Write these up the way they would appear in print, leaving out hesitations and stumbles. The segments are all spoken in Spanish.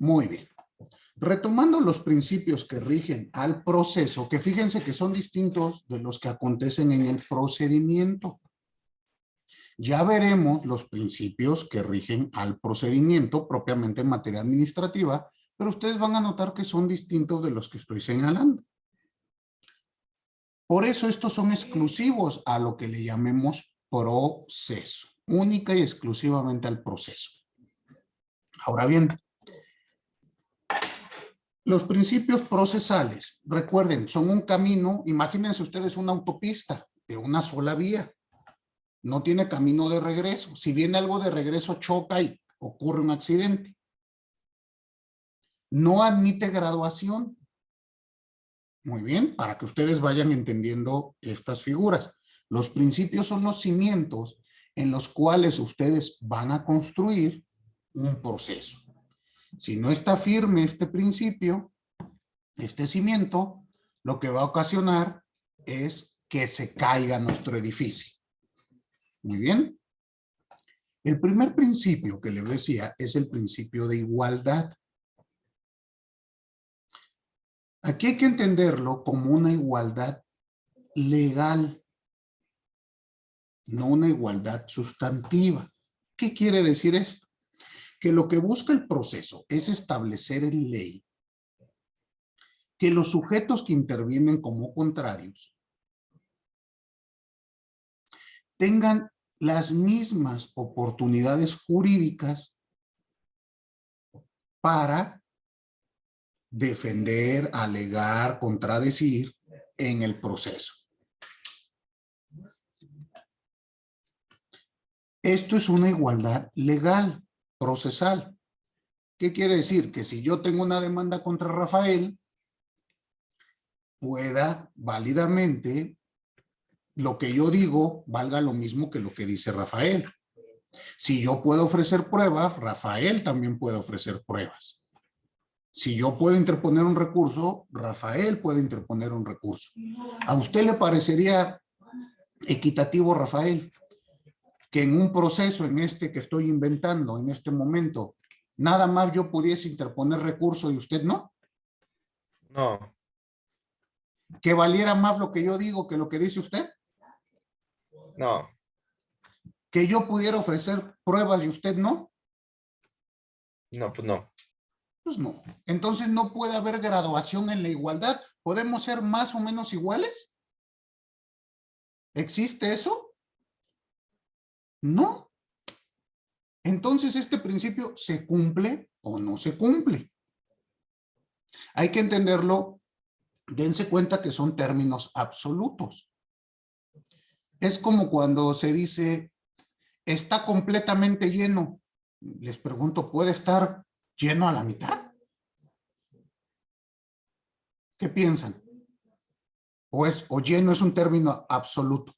Muy bien. Retomando los principios que rigen al proceso, que fíjense que son distintos de los que acontecen en el procedimiento. Ya veremos los principios que rigen al procedimiento propiamente en materia administrativa, pero ustedes van a notar que son distintos de los que estoy señalando. Por eso estos son exclusivos a lo que le llamemos proceso, única y exclusivamente al proceso. Ahora bien, los principios procesales, recuerden, son un camino, imagínense ustedes una autopista de una sola vía, no tiene camino de regreso. Si viene algo de regreso, choca y ocurre un accidente. No admite graduación. Muy bien, para que ustedes vayan entendiendo estas figuras. Los principios son los cimientos en los cuales ustedes van a construir un proceso. Si no está firme este principio, este cimiento, lo que va a ocasionar es que se caiga nuestro edificio. Muy bien. El primer principio que les decía es el principio de igualdad. Aquí hay que entenderlo como una igualdad legal, no una igualdad sustantiva. ¿Qué quiere decir esto? Que lo que busca el proceso es establecer en ley que los sujetos que intervienen como contrarios tengan las mismas oportunidades jurídicas para defender, alegar, contradecir en el proceso. Esto es una igualdad legal, procesal. ¿Qué quiere decir? Que si yo tengo una demanda contra Rafael, pueda válidamente lo que yo digo valga lo mismo que lo que dice Rafael. Si yo puedo ofrecer pruebas, Rafael también puede ofrecer pruebas. Si yo puedo interponer un recurso, Rafael puede interponer un recurso. ¿A usted le parecería equitativo, Rafael, que en un proceso en este que estoy inventando en este momento, nada más yo pudiese interponer recurso y usted no? No. ¿Que valiera más lo que yo digo que lo que dice usted? No. ¿Que yo pudiera ofrecer pruebas y usted no? No, pues no. Pues no. Entonces no puede haber graduación en la igualdad. ¿Podemos ser más o menos iguales? ¿Existe eso? No. Entonces este principio ¿se cumple o no se cumple? Hay que entenderlo. Dense cuenta que son términos absolutos. Es como cuando se dice, está completamente lleno. Les pregunto, ¿puede estar lleno a la mitad? ¿Qué piensan? O lleno es un término absoluto.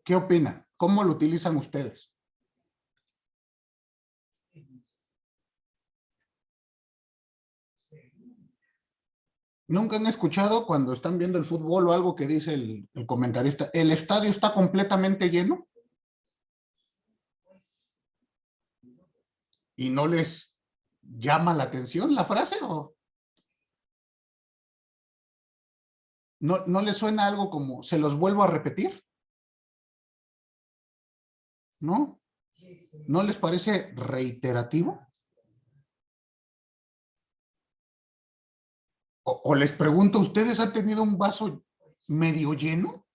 ¿Qué opinan? ¿Cómo lo utilizan ustedes? ¿Nunca han escuchado cuando están viendo el fútbol o algo que dice el comentarista, el estadio está completamente lleno? ¿Y no les llama la atención la frase? ¿O no les suena algo como, se los vuelvo a repetir? ¿No? ¿No les parece reiterativo? O les pregunto, ¿ustedes han tenido un vaso medio lleno?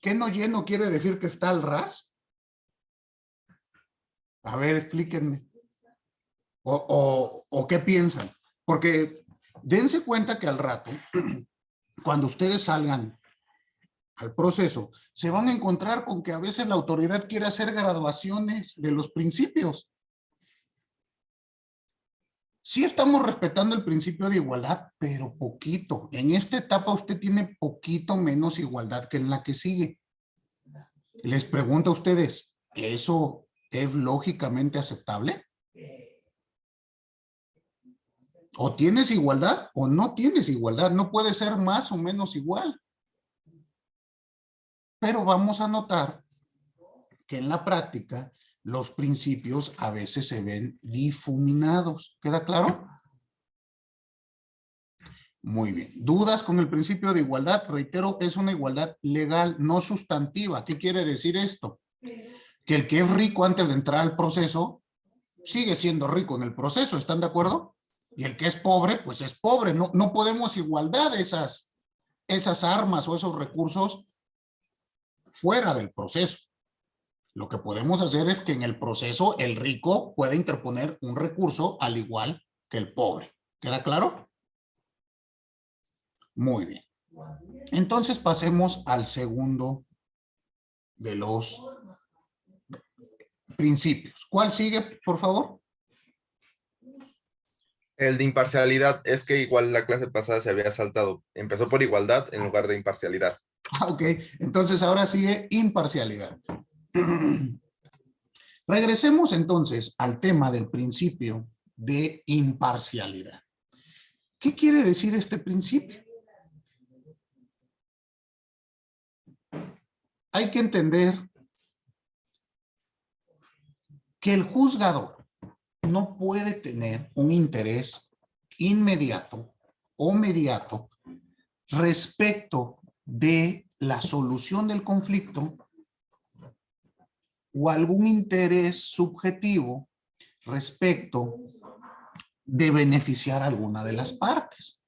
¿Qué no lleno quiere decir que está al ras? A ver, explíquenme. ¿O qué piensan? Porque dense cuenta que al rato, cuando ustedes salgan al proceso, se van a encontrar con que a veces la autoridad quiere hacer graduaciones de los principios. Sí estamos respetando el principio de igualdad, pero poquito. En esta etapa usted tiene poquito menos igualdad que en la que sigue. Les pregunto a ustedes, ¿eso es lógicamente aceptable? O tienes igualdad o no tienes igualdad. No puede ser más o menos igual. Pero vamos a notar que en la práctica los principios a veces se ven difuminados. ¿Queda claro? Muy bien. ¿Dudas con el principio de igualdad? Reitero, es una igualdad legal, no sustantiva. ¿Qué quiere decir esto? Que el que es rico antes de entrar al proceso sigue siendo rico en el proceso. ¿Están de acuerdo? Y el que es pobre, pues es pobre. No podemos igualdad esas armas o esos recursos fuera del proceso. Lo que podemos hacer es que en el proceso el rico puede interponer un recurso al igual que el pobre. ¿Queda claro? Muy bien. Entonces pasemos al segundo de los principios. ¿Cuál sigue, por favor? El de imparcialidad es que igual la clase pasada se había saltado. Empezó por igualdad en lugar de imparcialidad. Ok, entonces ahora sigue imparcialidad. Regresemos entonces al tema del principio de imparcialidad. ¿Qué quiere decir este principio? Hay que entender que el juzgador no puede tener un interés inmediato o mediato respecto de la solución del conflicto o algún interés subjetivo respecto de beneficiar a alguna de las partes.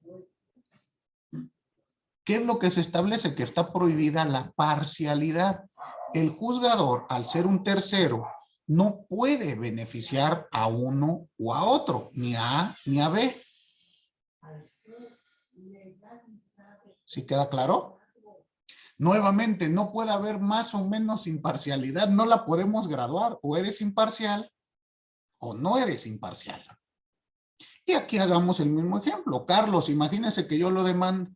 ¿Qué es lo que se establece? Que está prohibida la parcialidad. El juzgador, al ser un tercero, no puede beneficiar a uno o a otro, ni a A ni a B. ¿Sí queda claro? Nuevamente, no puede haber más o menos imparcialidad, no la podemos graduar, o eres imparcial o no eres imparcial. Y aquí hagamos el mismo ejemplo. Carlos, imagínese que yo lo demando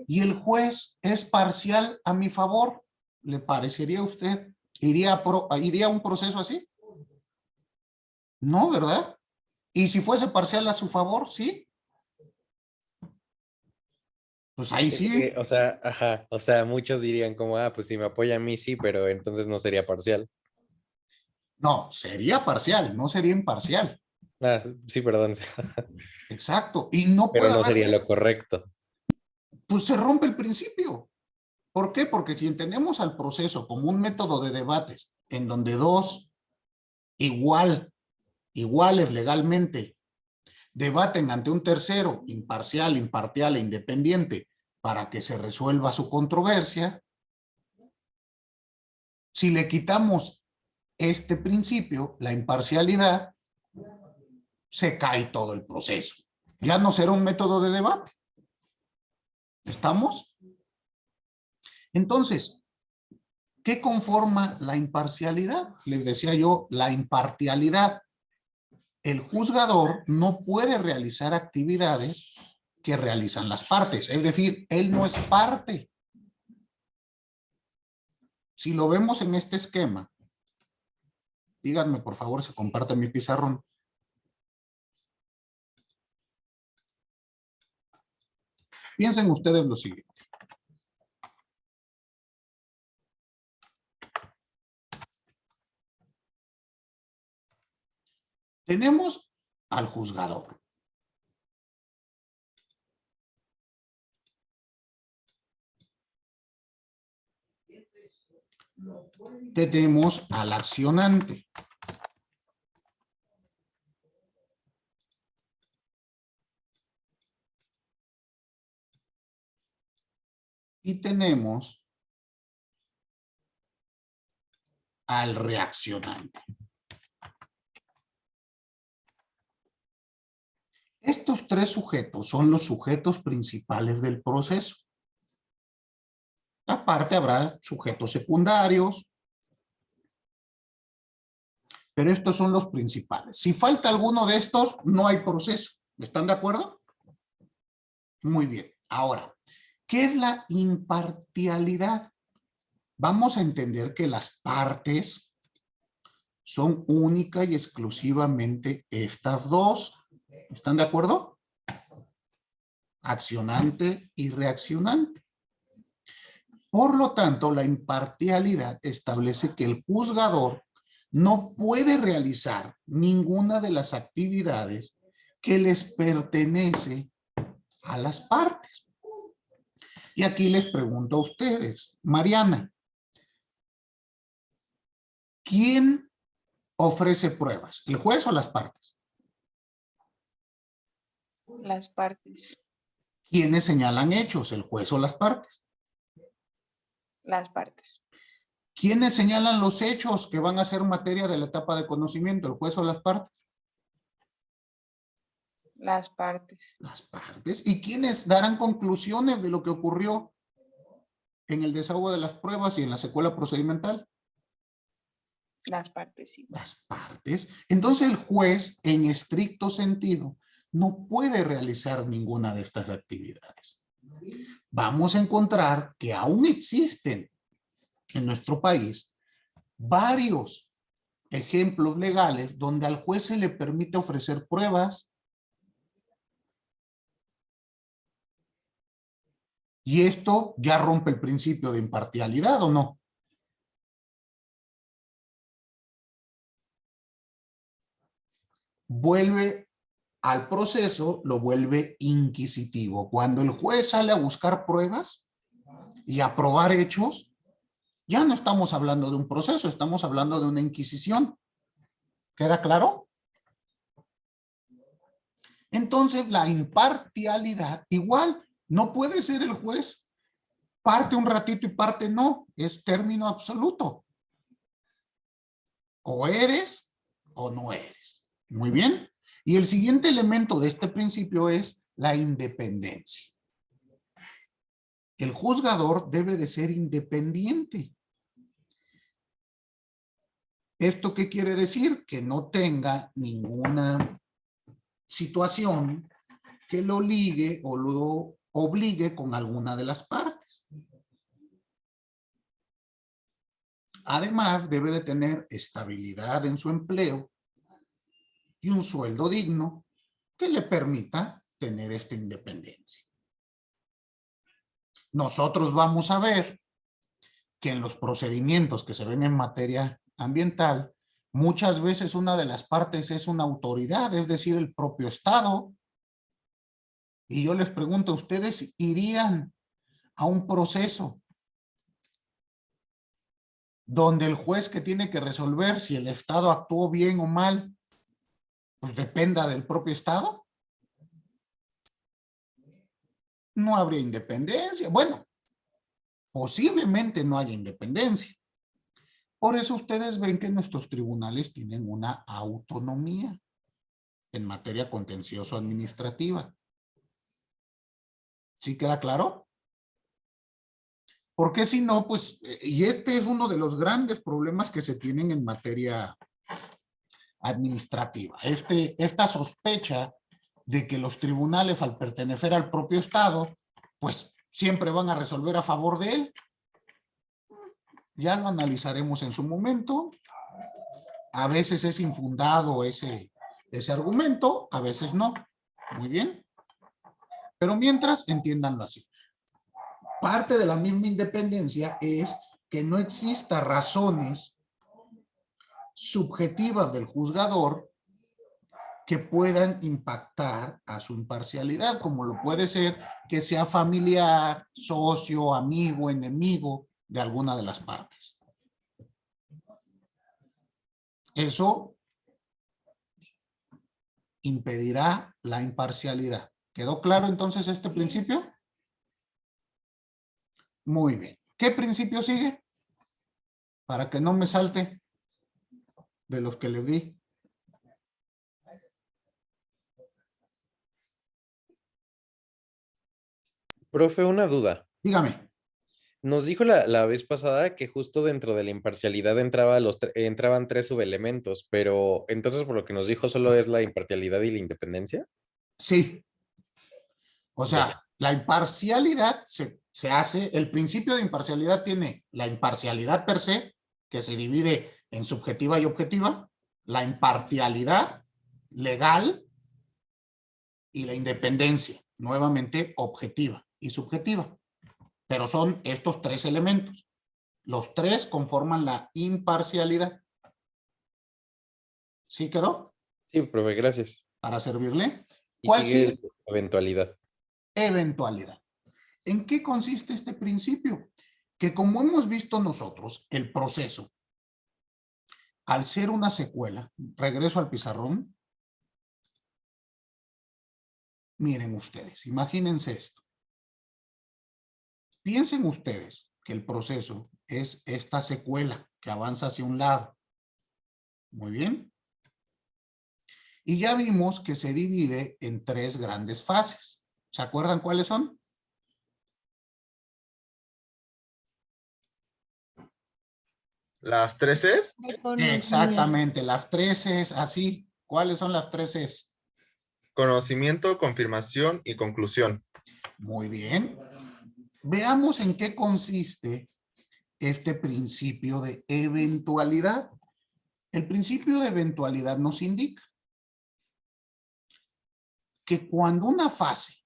y el juez es parcial a mi favor. ¿Le parecería a usted? ¿Iría a un proceso así? No, ¿verdad? ¿Y si fuese parcial a su favor? Sí. Pues ahí Es sí. que, o sea, ajá, o sea, muchos dirían como, ah, pues si me apoya a mí sí, pero entonces no sería parcial. No, sería parcial, no sería imparcial. Ah, sí, perdón, Exacto. Y no pero puede no haber, sería lo correcto. pues se rompe el principio. ¿Por qué? Porque si entendemos al proceso como un método de debates en donde dos iguales legalmente debaten ante un tercero imparcial, imparcial e independiente para que se resuelva su controversia, si le quitamos este principio, la imparcialidad, se cae todo el proceso. Ya no será un método de debate. ¿Estamos? Entonces, ¿qué conforma la imparcialidad? Les decía yo, la imparcialidad. El juzgador no puede realizar actividades que realizan las partes. Es decir, él no es parte. Si lo vemos en este esquema, díganme por favor si comparten mi pizarrón. Piensen ustedes lo siguiente. Tenemos al juzgador. Tenemos al accionante. Y tenemos al reaccionante. Estos tres sujetos son los sujetos principales del proceso. Aparte habrá sujetos secundarios, pero estos son los principales. Si falta alguno de estos, no hay proceso. ¿Están de acuerdo? Muy bien. Ahora, ¿qué es la imparcialidad? Vamos a entender que las partes son única y exclusivamente estas dos. ¿Están de acuerdo? Accionante y reaccionante. Por lo tanto, la imparcialidad establece que el juzgador no puede realizar ninguna de las actividades que les pertenece a las partes. Y aquí les pregunto a ustedes, Mariana, ¿quién ofrece pruebas? ¿El juez o las partes? Las partes. ¿Quiénes señalan hechos? ¿El juez o las partes? Las partes. ¿Quiénes señalan los hechos que van a ser materia de la etapa de conocimiento? ¿El juez o las partes? Las partes. Las partes. ¿Y quiénes darán conclusiones de lo que ocurrió en el desahogo de las pruebas y en la secuela procedimental? Las partes, sí. Las partes. Entonces el juez, en estricto sentido, no puede realizar ninguna de estas actividades. Vamos a encontrar que aún existen en nuestro país varios ejemplos legales donde al juez se le permite ofrecer pruebas y esto ya rompe el principio de imparcialidad, ¿o no? Vuelve al proceso, lo vuelve inquisitivo. Cuando el juez sale a buscar pruebas y a probar hechos, ya no estamos hablando de un proceso, estamos hablando de una inquisición. ¿Queda claro? Entonces, la imparcialidad, igual, no puede ser el juez parte un ratito y parte no, es término absoluto. O eres o no eres. Muy bien. Y el siguiente elemento de este principio es la independencia. El juzgador debe de ser independiente. ¿Esto qué quiere decir? Que no tenga ninguna situación que lo ligue o lo obligue con alguna de las partes. Además, debe de tener estabilidad en su empleo y un sueldo digno que le permita tener esta independencia. Nosotros vamos a ver que en los procedimientos que se ven en materia ambiental, muchas veces una de las partes es una autoridad, es decir, el propio Estado. Y yo les pregunto, ¿ustedes irían a un proceso donde el juez que tiene que resolver si el Estado actuó bien o mal, pues dependa del propio Estado? No habría independencia. Bueno, posiblemente no haya independencia. Por eso ustedes ven que nuestros tribunales tienen una autonomía en materia contencioso-administrativa. ¿Sí queda claro? Porque si no, pues, y este es uno de los grandes problemas que se tienen en materia administrativa. Esta sospecha de que los tribunales, al pertenecer al propio Estado, pues siempre van a resolver a favor de él. Ya lo analizaremos en su momento. A veces es infundado ese argumento, a veces no. Muy bien. Pero mientras, entiéndanlo así. Parte de la misma independencia es que no exista razones subjetivas del juzgador que puedan impactar a su imparcialidad, como lo puede ser que sea familiar, socio, amigo, enemigo de alguna de las partes. Eso impedirá la imparcialidad. ¿Quedó claro entonces este principio? Muy bien. ¿Qué principio sigue? Para que no me salte de los que le di. Profe, una duda. Dígame. Nos dijo la vez pasada que justo dentro de la imparcialidad entraban tres subelementos, pero entonces por lo que nos dijo solo es la imparcialidad y la independencia. Sí. O sea, Ya. la imparcialidad se hace, el principio de imparcialidad tiene la imparcialidad per se, que se divide en subjetiva y objetiva, la imparcialidad legal y la independencia, nuevamente objetiva y subjetiva. pero son estos tres elementos. Los tres conforman la imparcialidad. ¿Sí quedó? Sí, profe, gracias. Para servirle. Y ¿Cuál sigue sigue? eventualidad. Eventualidad. ¿En qué consiste este principio? Que como hemos visto nosotros, el proceso, al ser una secuela, regreso al pizarrón, miren ustedes, imagínense esto. Piensen ustedes que el proceso es esta secuela que avanza hacia un lado. Muy bien. Y ya vimos que se divide en tres grandes fases. ¿Se acuerdan cuáles son? ¿Las 3 es? Exactamente, las tres es así. ¿Cuáles son las tres es? Conocimiento, confirmación y conclusión. Muy bien. Veamos en qué consiste este principio de eventualidad. El principio de eventualidad nos indica que cuando una fase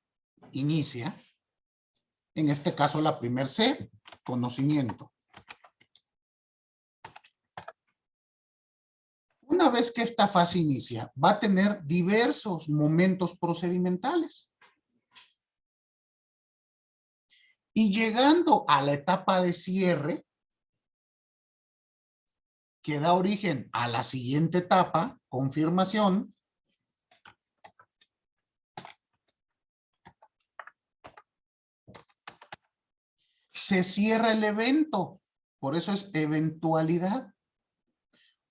inicia, en este caso la primer C, conocimiento. Una vez que esta fase inicia, va a tener diversos momentos procedimentales. Y llegando a la etapa de cierre, que da origen a la siguiente etapa, confirmación, se cierra el evento. Por eso es eventualidad.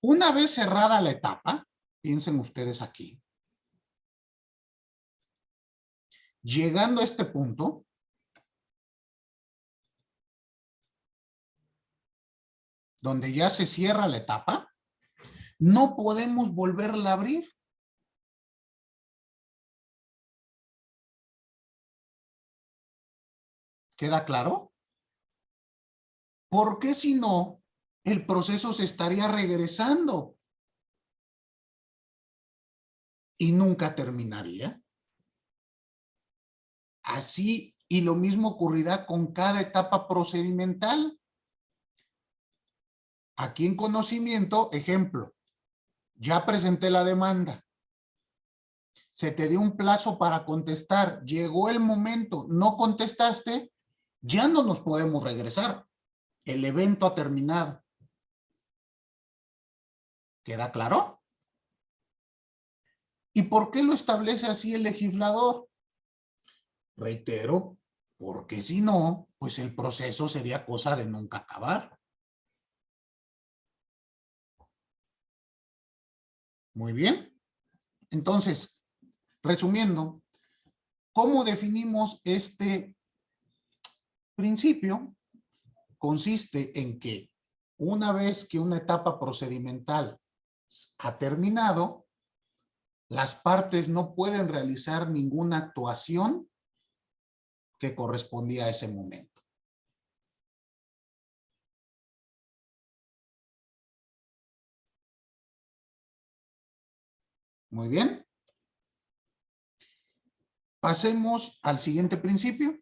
Una vez cerrada la etapa, piensen ustedes aquí. Llegando a este punto, donde ya se cierra la etapa, no podemos volverla a abrir. ¿Queda claro? Porque si no, el proceso se estaría regresando y nunca terminaría. Así, y lo mismo ocurrirá con cada etapa procedimental. Aquí en conocimiento, ejemplo, ya presenté la demanda. Se te dio un plazo para contestar. Llegó el momento, no contestaste, ya no nos podemos regresar. El evento ha terminado. ¿Queda claro? ¿Y por qué lo establece así el legislador? Reitero, porque si no, pues el proceso sería cosa de nunca acabar. Muy bien. Entonces, resumiendo, ¿cómo definimos este principio? Consiste en que una vez que una etapa procedimental ha terminado, las partes no pueden realizar ninguna actuación que correspondía a ese momento. Muy bien. Pasemos al siguiente principio.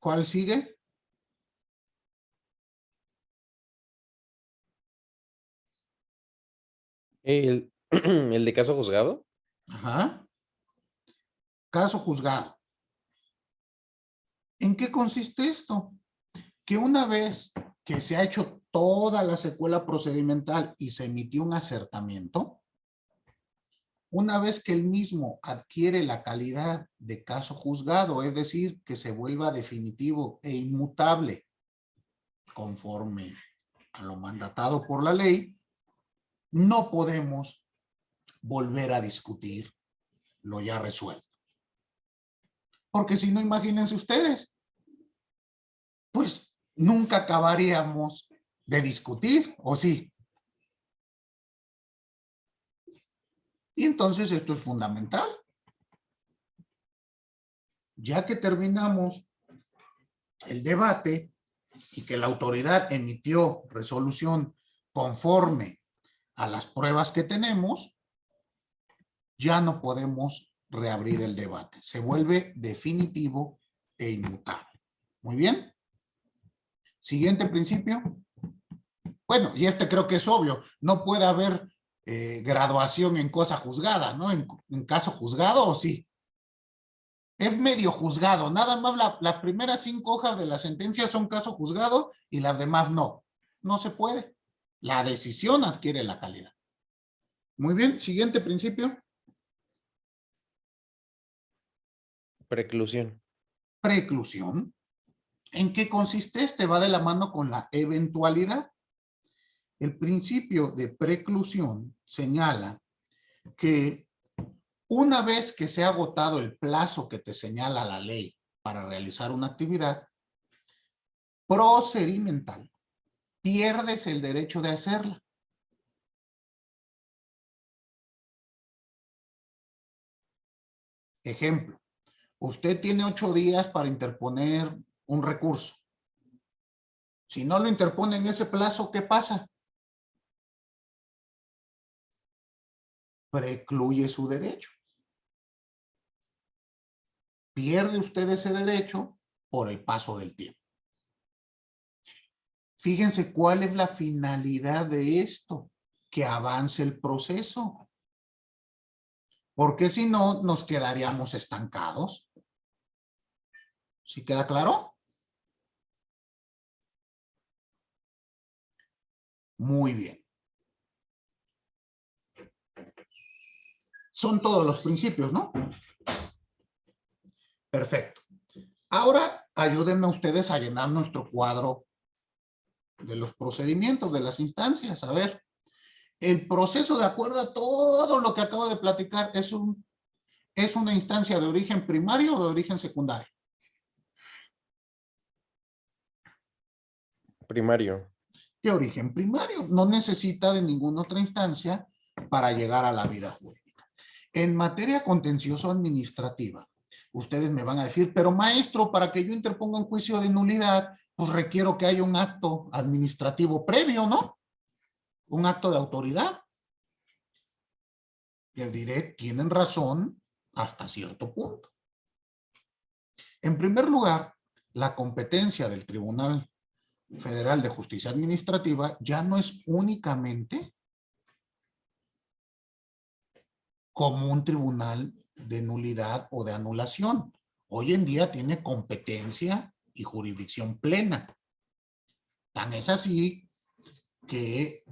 ¿Cuál sigue? El de caso juzgado. Ajá. Caso juzgado. ¿En qué consiste esto? Que una vez que se ha hecho toda la secuela procedimental y se emitió un acertamiento, una vez que el mismo adquiere la calidad de caso juzgado, es decir, que se vuelva definitivo e inmutable conforme a lo mandatado por la ley, no podemos volver a discutir lo ya resuelto. Porque si no, imagínense ustedes, pues nunca acabaríamos de discutir, ¿o sí? Y entonces esto es fundamental. Ya que terminamos el debate y que la autoridad emitió resolución conforme a las pruebas que tenemos, ya no podemos reabrir el debate. Se vuelve definitivo e inmutable. Muy bien. Siguiente principio. Bueno, y este creo que es obvio. No puede haber graduación en cosa juzgada, ¿no? En caso juzgado, ¿o sí? Es medio juzgado. Nada más las primeras 5 hojas de la sentencia son caso juzgado y las demás no. No se puede. La decisión adquiere la calidad. Muy bien. Siguiente principio. Preclusión. Preclusión. ¿En qué consiste este? Va de la mano con la eventualidad. El principio de preclusión señala que una vez que se ha agotado el plazo que te señala la ley para realizar una actividad procedimental, pierdes el derecho de hacerla. Ejemplo, usted tiene 8 días para interponer un recurso. Si no lo interpone en ese plazo, ¿qué pasa? Precluye su derecho. Pierde usted ese derecho por el paso del tiempo. Fíjense cuál es la finalidad de esto, que avance el proceso. Porque si no, nos quedaríamos estancados. ¿Sí queda claro? Muy bien. Son todos los principios, ¿no? Perfecto. Ahora, ayúdenme ustedes a llenar nuestro cuadro de los procedimientos, de las instancias. A ver, el proceso, de acuerdo a todo lo que acabo de platicar, ¿es una instancia de origen primario o de origen secundario? Primario. De origen primario. No necesita de ninguna otra instancia para llegar a la vida jurídica. En materia contencioso-administrativa, ustedes me van a decir, pero maestro, para que yo interponga un juicio de nulidad, pues requiero que haya un acto administrativo previo, ¿no? Un acto de autoridad. Les diré, tienen razón hasta cierto punto. En primer lugar, la competencia del Tribunal Federal de Justicia Administrativa ya no es únicamente como un tribunal de nulidad o de anulación. Hoy en día tiene competencia y jurisdicción plena. Tan es así que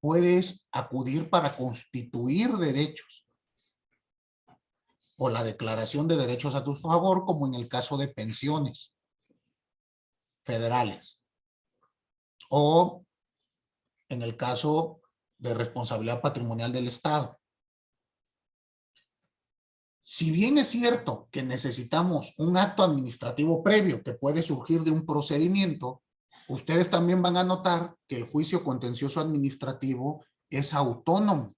puedes acudir para constituir derechos o la declaración de derechos a tu favor, como en el caso de pensiones federales o en el caso de responsabilidad patrimonial del Estado. Si bien es cierto que necesitamos un acto administrativo previo que puede surgir de un procedimiento, ustedes también van a notar que el juicio contencioso administrativo es autónomo.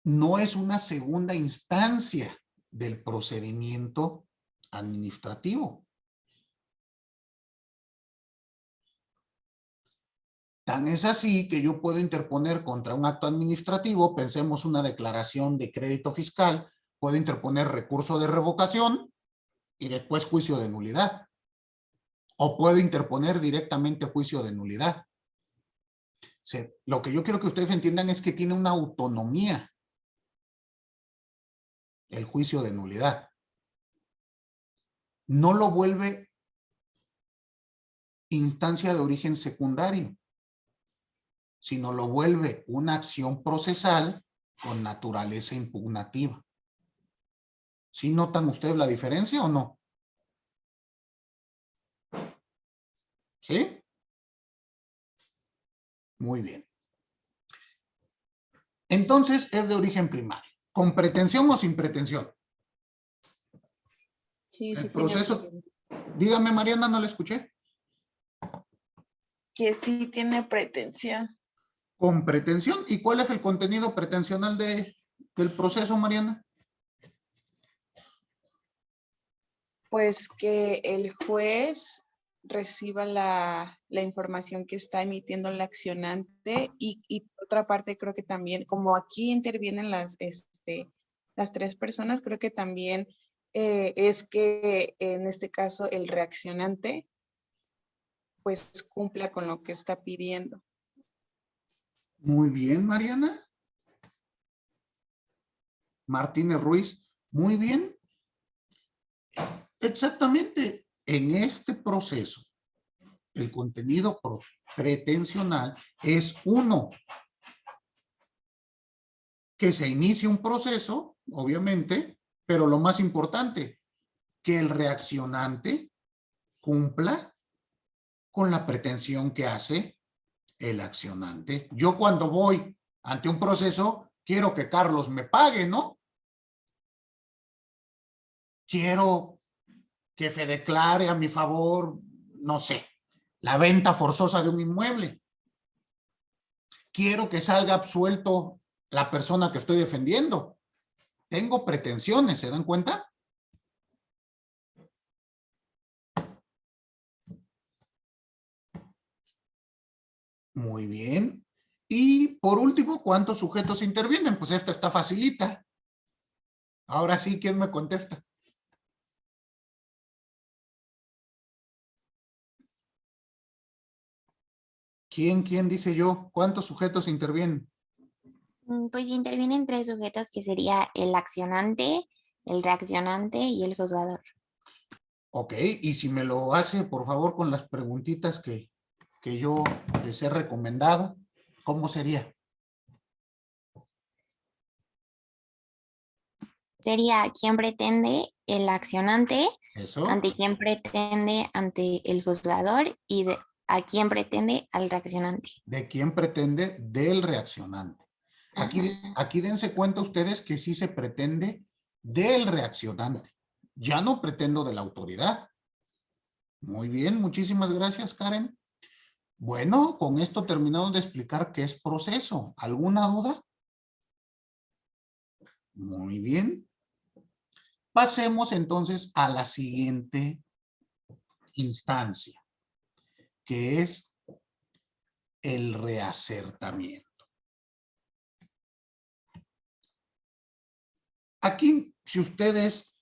No es una segunda instancia del procedimiento administrativo. Tan es así que yo puedo interponer contra un acto administrativo, pensemos una declaración de crédito fiscal, puedo interponer recurso de revocación y después juicio de nulidad. O puedo interponer directamente juicio de nulidad. Lo que yo quiero que ustedes entiendan es que tiene una autonomía el juicio de nulidad. No lo vuelve instancia de origen secundario, sino lo vuelve una acción procesal con naturaleza impugnativa. ¿Sí notan ustedes la diferencia o no? ¿Sí? Muy bien. Entonces es de origen primario. ¿Con pretensión o sin pretensión? Sí, El sí proceso, tiene dígame Mariana, no la escuché. que sí tiene pretensión. Con pretensión. ¿Y cuál es el contenido pretensional del proceso, Mariana? Pues que el juez reciba la información que está emitiendo el accionante y por otra parte creo que también, como aquí intervienen las tres personas, creo que también es que en este caso el reaccionante pues cumpla con lo que está pidiendo. Muy bien, Mariana. Martínez Ruiz, muy bien. Exactamente, en este proceso, el contenido pretensional es uno, que se inicie un proceso, obviamente, pero lo más importante, que el reaccionante cumpla con la pretensión que hace el accionante. Yo cuando voy ante un proceso, quiero que Carlos me pague, ¿no? Quiero que se declare a mi favor, no sé, la venta forzosa de un inmueble. Quiero que salga absuelto la persona que estoy defendiendo. Tengo pretensiones, ¿se dan cuenta? Muy bien. Y por último, ¿cuántos sujetos intervienen? Pues esta está facilita. Ahora sí, ¿quién me contesta? ¿Quién dice yo? ¿Cuántos sujetos intervienen? Pues intervienen 3 sujetos que sería el accionante, el reaccionante y el juzgador. Ok, y si me lo hace, por favor, con las preguntitas que yo les he recomendado, ¿cómo sería? Sería quien pretende el accionante, Eso. ante quien pretende ante el juzgador y a quien pretende al reaccionante. ¿De quién pretende? Del reaccionante. Aquí dense cuenta ustedes que sí se pretende del reaccionante. Ya no pretendo de la autoridad. Muy bien, muchísimas gracias, Karen. Bueno, con esto terminamos de explicar qué es proceso. ¿Alguna duda? Muy bien. Pasemos entonces a la siguiente instancia, que es el reacertamiento. Aquí, si ustedes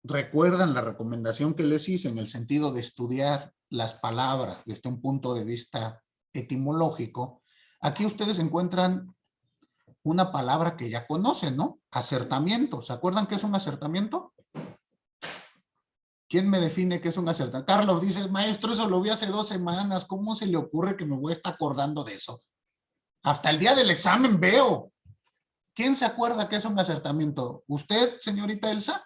recuerdan la recomendación que les hice en el sentido de estudiar las palabras desde un punto de vista etimológico, aquí ustedes encuentran una palabra que ya conocen, ¿no? Acertamiento. ¿Se acuerdan qué es un acertamiento? ¿Quién me define qué es un acertamiento? Carlos dice, maestro, eso lo vi hace 2 semanas. ¿Cómo se le ocurre que me voy a estar acordando de eso? Hasta el día del examen veo. ¿Quién se acuerda qué es un acertamiento? ¿Usted, señorita Elsa?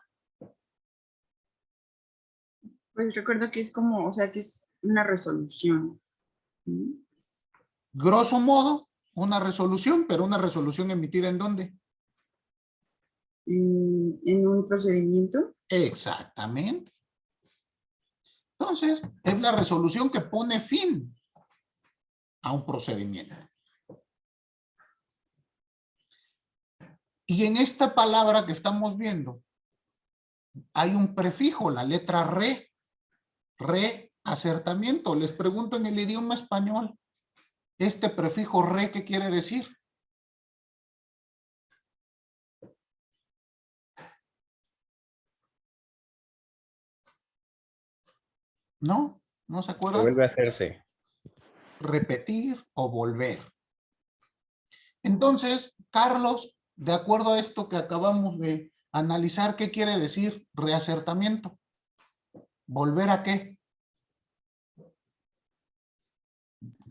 Pues recuerdo que es como, o sea, que es una resolución. ¿Sí? Grosso modo, una resolución, pero una resolución emitida ¿en dónde? En un procedimiento. Exactamente. Entonces, es la resolución que pone fin a un procedimiento. Y en esta palabra que estamos viendo, hay un prefijo, la letra re, reacertamiento. Les pregunto en el idioma español, ¿este prefijo re qué quiere decir? ¿No? ¿No se Se acuerdan? vuelve a hacerse. Repetir o volver. Entonces, Carlos, de acuerdo a esto que acabamos de analizar, ¿qué quiere decir reacertamiento? ¿Volver a qué?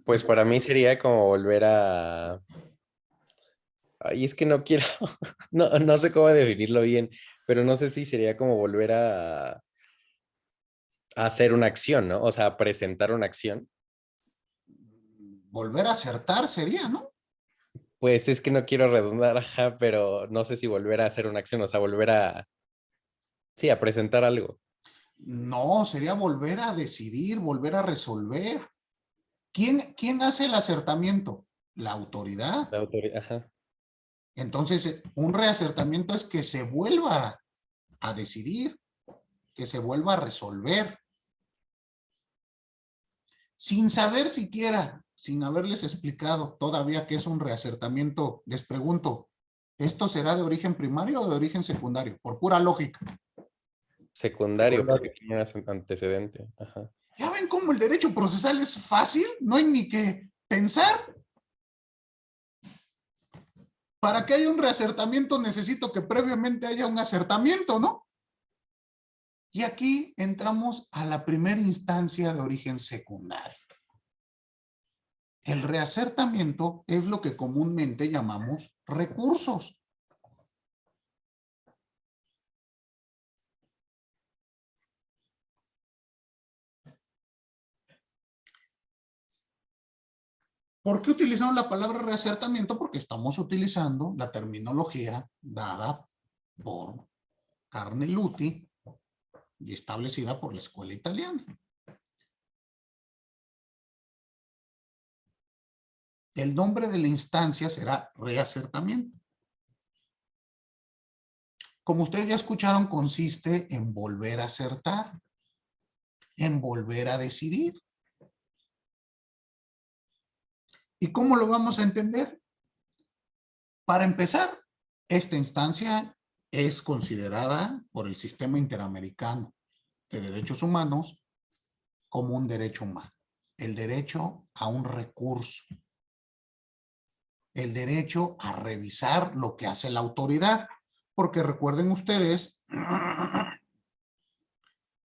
Pues para mí sería como volver a... Ay, es que no quiero, no sé cómo definirlo bien, pero no sé si sería como volver a hacer una acción, ¿no? O sea, presentar una acción. Volver a acertar sería, ¿no? Pues es que no quiero redundar, ajá, pero no sé si volver a hacer una acción, o sea, volver a, sí, a presentar algo. No, sería volver a decidir, volver a resolver. ¿Quién hace el acertamiento? La autoridad. La autoridad, ajá. Entonces, un reacertamiento es que se vuelva a decidir. que se vuelva a resolver. Sin saber siquiera, sin haberles explicado todavía qué es un reacertamiento, les pregunto, ¿esto será de origen primario o de origen secundario? Por pura lógica. Secundario, porque tiene un antecedente. Ajá. ¿Ya ven cómo el derecho procesal es fácil? No hay ni que pensar. Para que haya un reacertamiento necesito que previamente haya un acertamiento, ¿no? Y aquí entramos a la primera instancia de origen secundario. El reacertamiento es lo que comúnmente llamamos recursos. ¿Por qué utilizamos la palabra reacertamiento? Porque estamos utilizando la terminología dada por Carneluti y establecida por la escuela italiana. El nombre de la instancia será reacertamiento. Como ustedes ya escucharon, consiste en volver a acertar, en volver a decidir. ¿Y cómo lo vamos a entender? Para empezar, esta instancia es considerada por el Sistema Interamericano de Derechos Humanos como un derecho humano. El derecho a un recurso. El derecho a revisar lo que hace la autoridad. Porque recuerden ustedes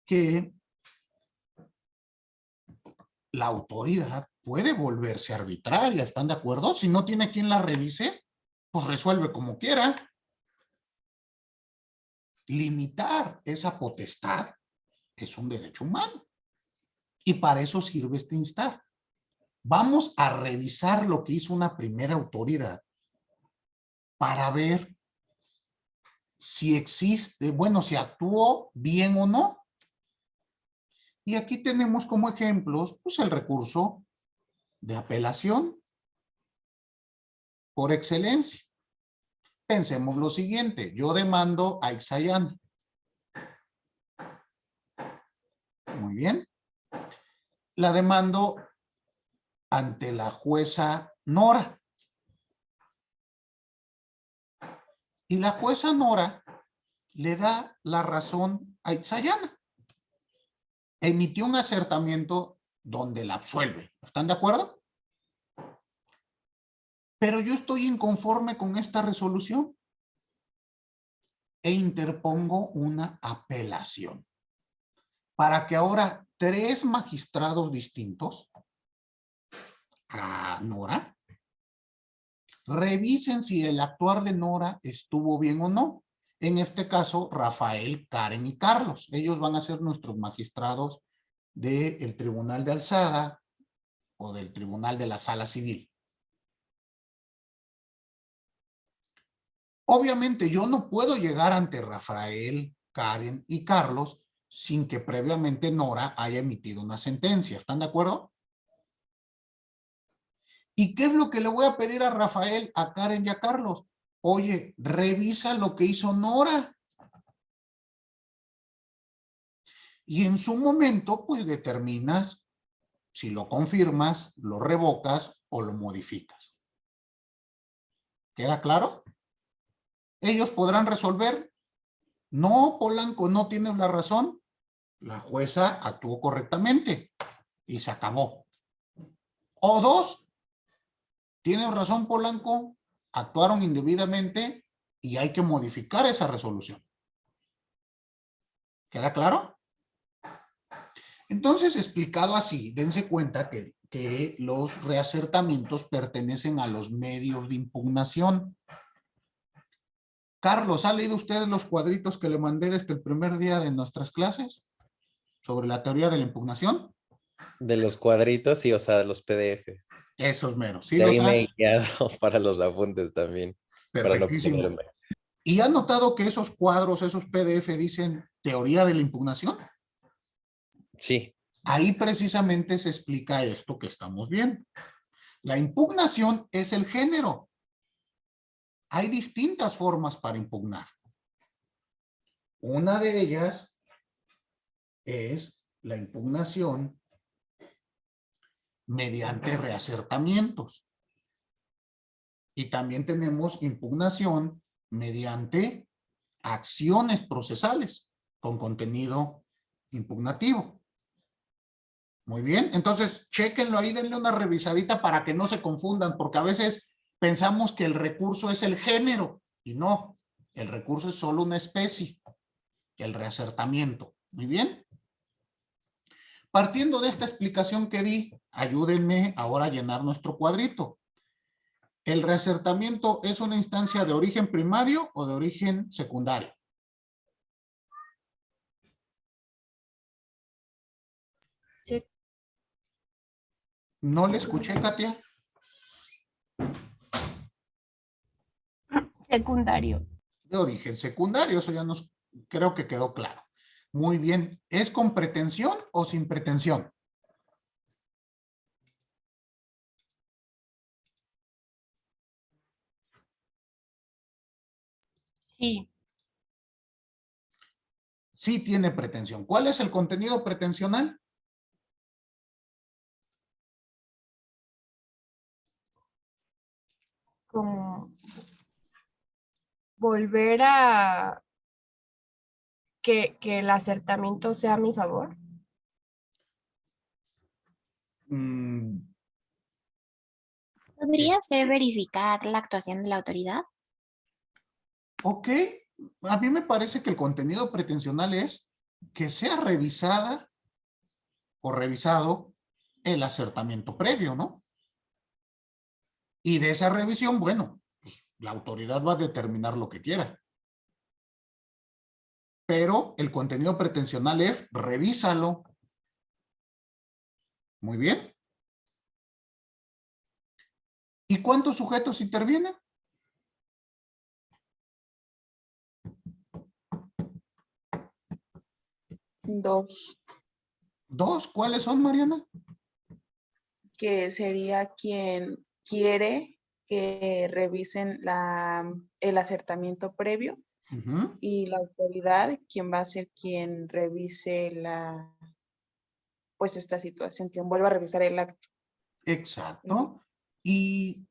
que la autoridad puede volverse arbitraria, ¿están de acuerdo? Si no tiene quien la revise, pues resuelve como quiera. Limitar esa potestad es un derecho humano. Y para eso sirve este instar. Vamos a revisar lo que hizo una primera autoridad para ver si existe, bueno, si actuó bien o no. Y aquí tenemos como ejemplos, pues el recurso de apelación por excelencia. Pensemos lo siguiente, yo demando a Ixayana. Muy bien. La demando ante la jueza Nora. Y la jueza Nora le da la razón a Ixayana. Emitió un acertamiento donde la absuelve. ¿Están de acuerdo? Pero yo estoy inconforme con esta resolución e interpongo una apelación para que ahora 3 magistrados distintos a Nora revisen si el actuar de Nora estuvo bien o no. En este caso, Rafael, Karen y Carlos. Ellos van a ser nuestros magistrados del Tribunal de Alzada o del Tribunal de la Sala Civil. Obviamente yo no puedo llegar ante Rafael, Karen y Carlos sin que previamente Nora haya emitido una sentencia. ¿Están de acuerdo? ¿Y qué es lo que le voy a pedir a Rafael, a Karen y a Carlos? Oye, revisa lo que hizo Nora. Y en su momento, pues determinas si lo confirmas, lo revocas o lo modificas. ¿Queda claro? Ellos podrán resolver. No, Polanco, no tienes la razón. La jueza actuó correctamente y se acabó. O 2, tienes razón, Polanco, actuaron indebidamente y hay que modificar esa resolución. ¿Queda claro? Entonces, explicado así, dense cuenta que los reacertamientos pertenecen a los medios de impugnación. Carlos, ¿ha leído usted los cuadritos que le mandé desde el primer día de nuestras clases sobre la teoría de la impugnación? De los cuadritos, sí, o sea, de los PDFs. Esos meros. ¿Sí De los ahí ha? me he guiado para los apuntes también. Para no Perfectísimo. perderme. ¿Y ha notado que esos cuadros, esos PDF dicen teoría de la impugnación? Sí, Ahí precisamente se explica esto que estamos viendo. La impugnación es el género. Hay distintas formas para impugnar. Una de ellas es la impugnación mediante reacertamientos. Y también tenemos impugnación mediante acciones procesales con contenido impugnativo. Muy bien, entonces chéquenlo ahí, denle una revisadita para que no se confundan, porque a veces pensamos que el recurso es el género y no, el recurso es solo una especie, el reacertamiento. Muy bien. Partiendo de esta explicación que di, ayúdenme ahora a llenar nuestro cuadrito. ¿El reacertamiento es una instancia de origen primario o de origen secundario? Sí. ¿No le escuché, Katia? Secundario. De origen secundario, eso ya nos creo que quedó claro. Muy bien, ¿es con pretensión o sin pretensión? Sí. Sí tiene pretensión. ¿Cuál es el contenido pretensional? Como volver a que el acertamiento sea a mi favor. Mm, ¿Podría ser verificar la actuación de la autoridad? ok, a mí me parece que el contenido pretensional es que sea revisada o revisado el acertamiento previo, ¿no? Y de esa revisión, bueno, pues la autoridad va a determinar lo que quiera. Pero el contenido pretensional es revísalo. Muy bien. ¿Y cuántos sujetos intervienen? Dos, Dos. ¿Cuáles son, Mariana? que sería quien quiere que revisen el acertamiento previo Ujú. y la autoridad, quien va a ser quien revise pues esta situación, quien vuelva a revisar el acto. Exacto. Y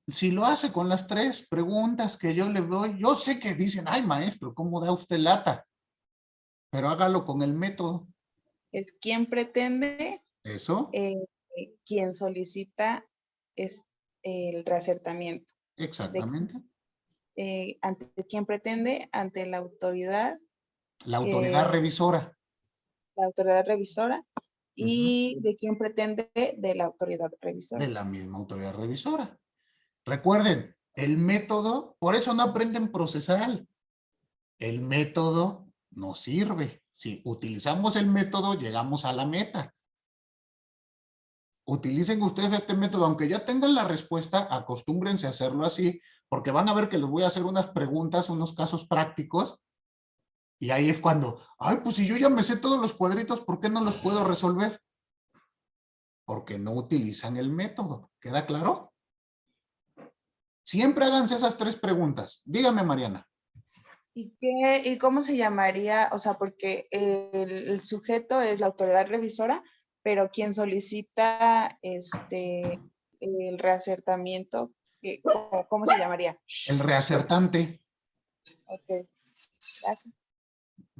si lo hace con las tres preguntas que yo le doy, yo sé que dicen, ay maestro, ¿cómo da usted lata? Pero hágalo con el método. Es quien pretende, Eso, quien solicita es el reacertamiento. exactamente. Ante quien pretende, ante la autoridad La autoridad revisora. revisora Ujú. y de quien pretende de la autoridad De revisora. la misma autoridad revisora. Recuerden, el método, por eso no aprenden procesal. El método no sirve. Si utilizamos el método, llegamos a la meta. Utilicen ustedes este método, aunque ya tengan la respuesta, acostúmbrense a hacerlo así, porque van a ver que les voy a hacer unas preguntas, unos casos prácticos, y ahí es cuando, ay, pues si yo ya me sé todos los cuadritos, ¿por qué no los puedo resolver? Porque no utilizan el método. ¿Queda claro? Siempre háganse esas tres preguntas. Dígame, Mariana. ¿Y cómo se llamaría? O sea, porque el sujeto es la autoridad revisora, pero quien solicita el reacertamiento, ¿cómo se llamaría? El reacertante. Ok, gracias.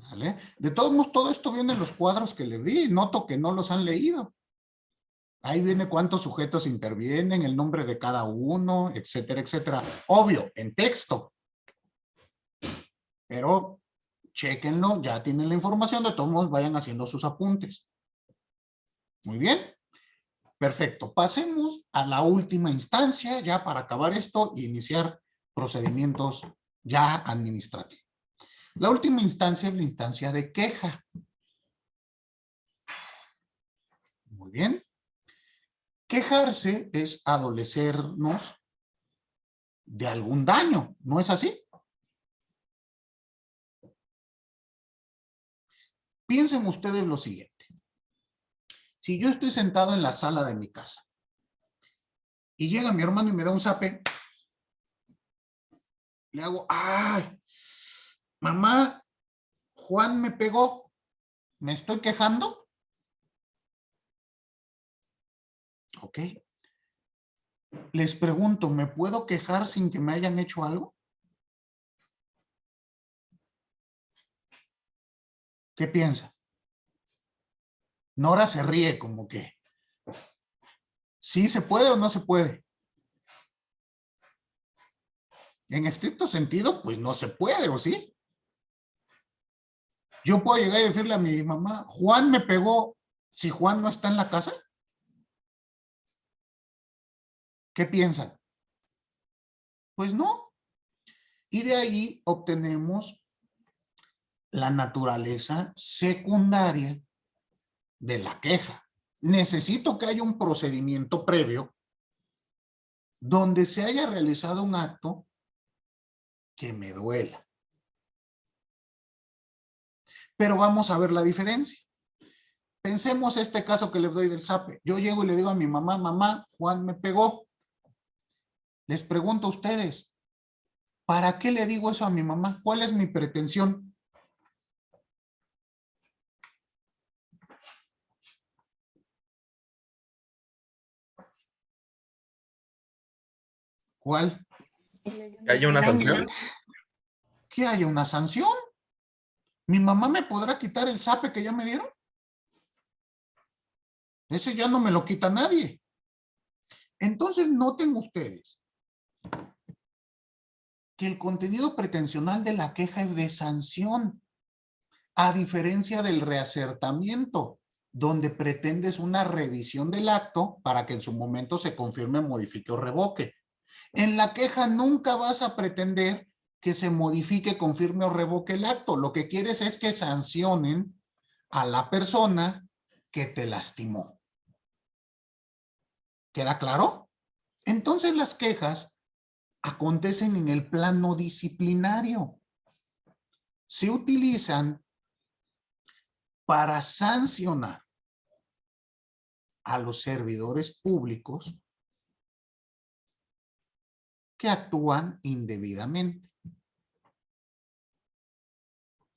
¿Vale? De todos modos, todo esto viene en los cuadros que les di. Noto que no los han leído. Ahí viene cuántos sujetos intervienen, el nombre de cada uno, etcétera, etcétera. Obvio, en texto. Pero chéquenlo, ya tienen la información, de todos modos vayan haciendo sus apuntes. Muy bien. Perfecto. Pasemos a la última instancia, ya para acabar esto e iniciar procedimientos ya administrativos. La última instancia es la instancia de queja. Muy bien. Quejarse es adolecernos de algún daño, ¿no es así? Piensen ustedes lo siguiente. Si yo estoy sentado en la sala de mi casa y llega mi hermano y me da un zape, le hago, ay, mamá, Juan me pegó. ¿Me estoy quejando? Ok. Les pregunto, ¿me puedo quejar sin que me hayan hecho algo? ¿Qué piensa? Nora se ríe como que, ¿sí se puede o no se puede? En estricto sentido, pues no se puede, ¿o sí? Yo puedo llegar y decirle a mi mamá, Juan me pegó, si Juan no está en la casa. ¿Qué piensan? Pues no. Y de ahí obtenemos la naturaleza secundaria de la queja. Necesito que haya un procedimiento previo donde se haya realizado un acto que me duela. Pero vamos a ver la diferencia. Pensemos este caso que les doy del zape. Yo llego y le digo a mi mamá, mamá, Juan me pegó. Les pregunto a ustedes, ¿para qué le digo eso a mi mamá? ¿Cuál es mi pretensión? ¿Cuál? ¿Que haya una sanción? Que haya una sanción. ¿Mi mamá me podrá quitar el zape que ya me dieron? Ese ya no me lo quita nadie. Entonces noten ustedes que el contenido pretensional de la queja es de sanción, a diferencia del reacertamiento, donde pretendes una revisión del acto para que en su momento se confirme, modifique o revoque. En la queja nunca vas a pretender que se modifique, confirme o revoque el acto. Lo que quieres es que sancionen a la persona que te lastimó. ¿Queda claro? Entonces las quejas acontecen en el plano disciplinario. Se utilizan para sancionar a los servidores públicos que actúan indebidamente.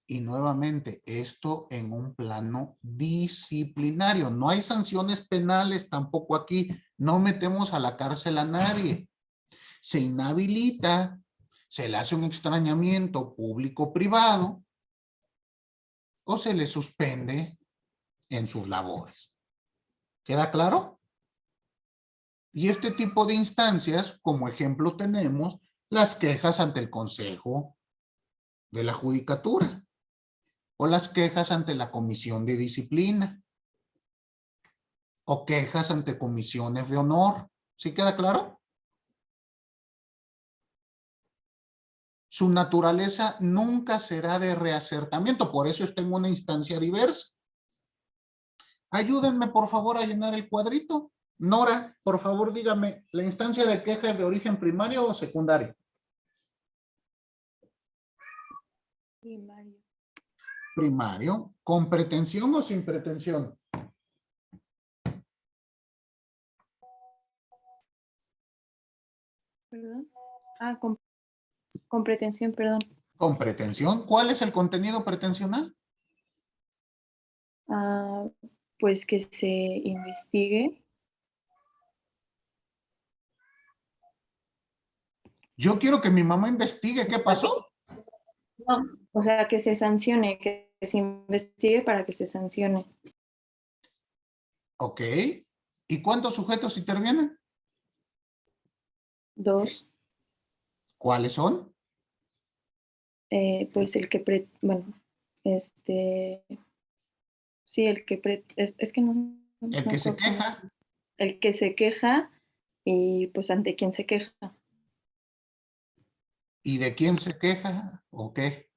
Y nuevamente, esto en un plano disciplinario. No hay sanciones penales tampoco aquí. No metemos a la cárcel a nadie. Se inhabilita, se le hace un extrañamiento público-privado o se le suspende en sus labores. ¿Queda claro? Y este tipo de instancias, como ejemplo tenemos las quejas ante el Consejo de la Judicatura o las quejas ante la Comisión de Disciplina o quejas ante comisiones de honor. ¿Sí queda claro? Su naturaleza nunca será de reacertamiento, por eso está en una instancia diversa. Ayúdenme por favor a llenar el cuadrito. Nora, por favor dígame, ¿la instancia de queja es de origen primario o secundario? Primario. Primario. ¿Con pretensión o sin pretensión? ¿Perdón? Ah, con pretensión, perdón. Con pretensión. ¿Cuál es el contenido pretensional? Ah, pues que se investigue. Yo quiero que mi mamá investigue qué pasó. No, o sea, que se sancione, que se investigue para que se sancione. Ok. ¿Y cuántos sujetos intervienen? 2, ¿Cuáles son? pues el que, bueno, sí, el que, es que no. El no que se acuerdo. queja. El que se queja y pues ante quién se queja. ¿Y de quién se queja? ¿O qué?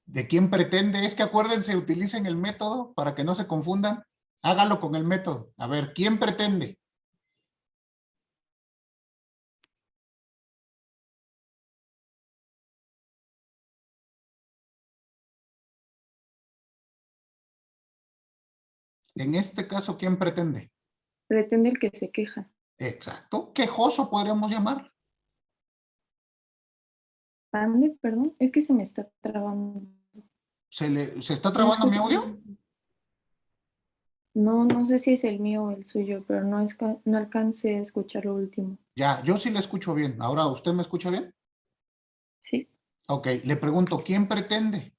¿De quién pretende? Es que acuérdense, utilicen el método para que no se confundan. Hágalo con el método. A ver, ¿quién pretende? En este caso, ¿quién pretende? Pretende el que se queja. Exacto. Quejoso podríamos llamar. Ande, perdón, es que se me está trabando. ¿Se está trabando mi audio? No, no sé si es el mío o el suyo, pero no alcancé a escuchar lo último. Ya, yo sí le escucho bien. Ahora, ¿usted me escucha bien? Sí, Ok, le pregunto, ¿quién pretende?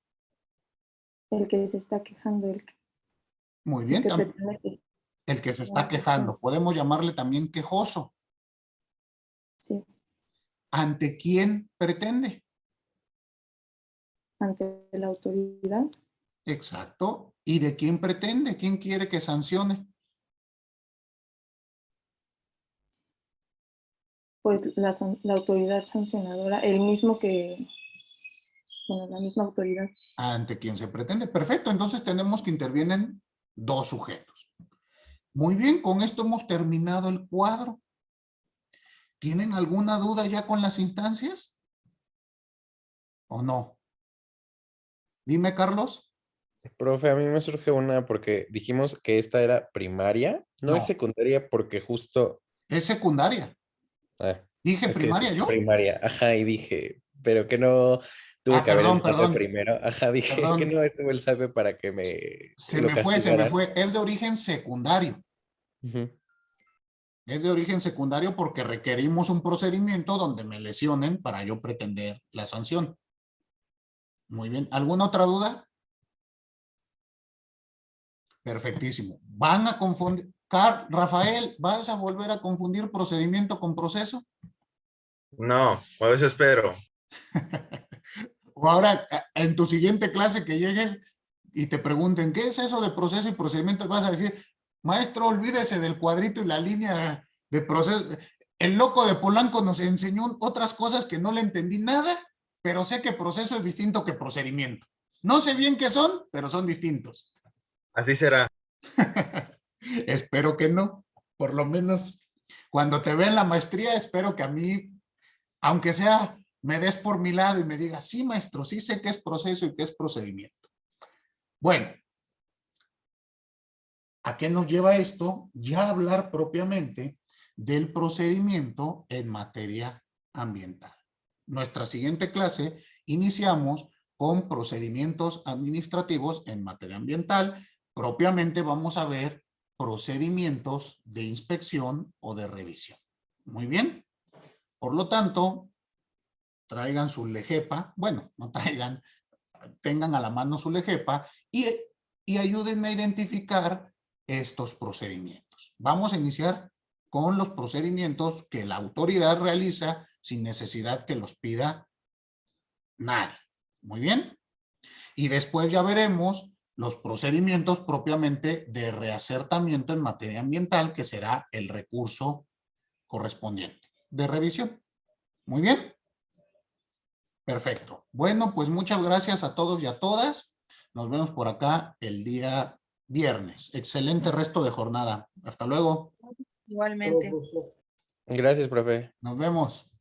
el que se está quejando, Muy el bien, que pretende que el que se la está quejando. acepten. Podemos llamarle también quejoso. Sí, ¿Ante quién pretende? ante la autoridad, Exacto. ¿Y de quién pretende? ¿Quién quiere que sancione? pues la autoridad sancionadora, el mismo que, bueno, la misma autoridad. Ante quién se pretende. Perfecto, entonces tenemos que intervienen dos sujetos. Muy bien, con esto hemos terminado el cuadro. ¿Tienen alguna duda ya con las instancias? ¿O no? Dime, Carlos. Profe, a mí me surge una porque dijimos que esta era primaria, no es No, secundaria porque justo, es secundaria. ah, ¿Dije es que primaria decía yo? primaria, ajá, y dije, pero que no tuve Ah, que haber el perdón, SAPE perdón, primero, ajá, dije que perdón. no estuvo el SAPE para que Se lo me fue, se me castigaran. fue. Es de origen secundario. Ujú. Es de origen secundario porque requerimos un procedimiento donde me lesionen para yo pretender la sanción. Muy bien. ¿Alguna otra duda? Perfectísimo. ¿Van a confundir? Rafael, ¿vas a volver a confundir procedimiento con proceso? No, por eso espero. O ahora, en tu siguiente clase que llegues y te pregunten, ¿qué es eso de proceso y procedimiento? Vas a decir, maestro, olvídese del cuadrito y la línea de proceso. El loco de Polanco nos enseñó otras cosas que no le entendí nada, pero sé que proceso es distinto que procedimiento. No sé bien qué son, pero son distintos. Así será. Espero que no. Por lo menos cuando te vea en la maestría, espero que a mí, aunque sea, me des por mi lado y me digas, sí, maestro, sí sé qué es proceso y qué es procedimiento. Bueno, ¿a qué nos lleva esto? Ya hablar propiamente del procedimiento en materia ambiental. Nuestra siguiente clase iniciamos con procedimientos administrativos en materia ambiental. Propiamente vamos a ver procedimientos de inspección o de revisión. Muy bien. Por lo tanto, traigan su LEGEPA. Bueno, no traigan, tengan a la mano su LEGEPA y ayúdenme a identificar estos procedimientos. Vamos a iniciar con los procedimientos que la autoridad realiza sin necesidad que los pida nadie. Muy bien. Y después ya veremos los procedimientos propiamente de reacertamiento en materia ambiental, que será el recurso correspondiente de revisión. Muy bien. Perfecto. Bueno, pues muchas gracias a todos y a todas. Nos vemos por acá el día viernes. Excelente resto de jornada. Hasta luego. Igualmente. Gracias, profe. Nos vemos.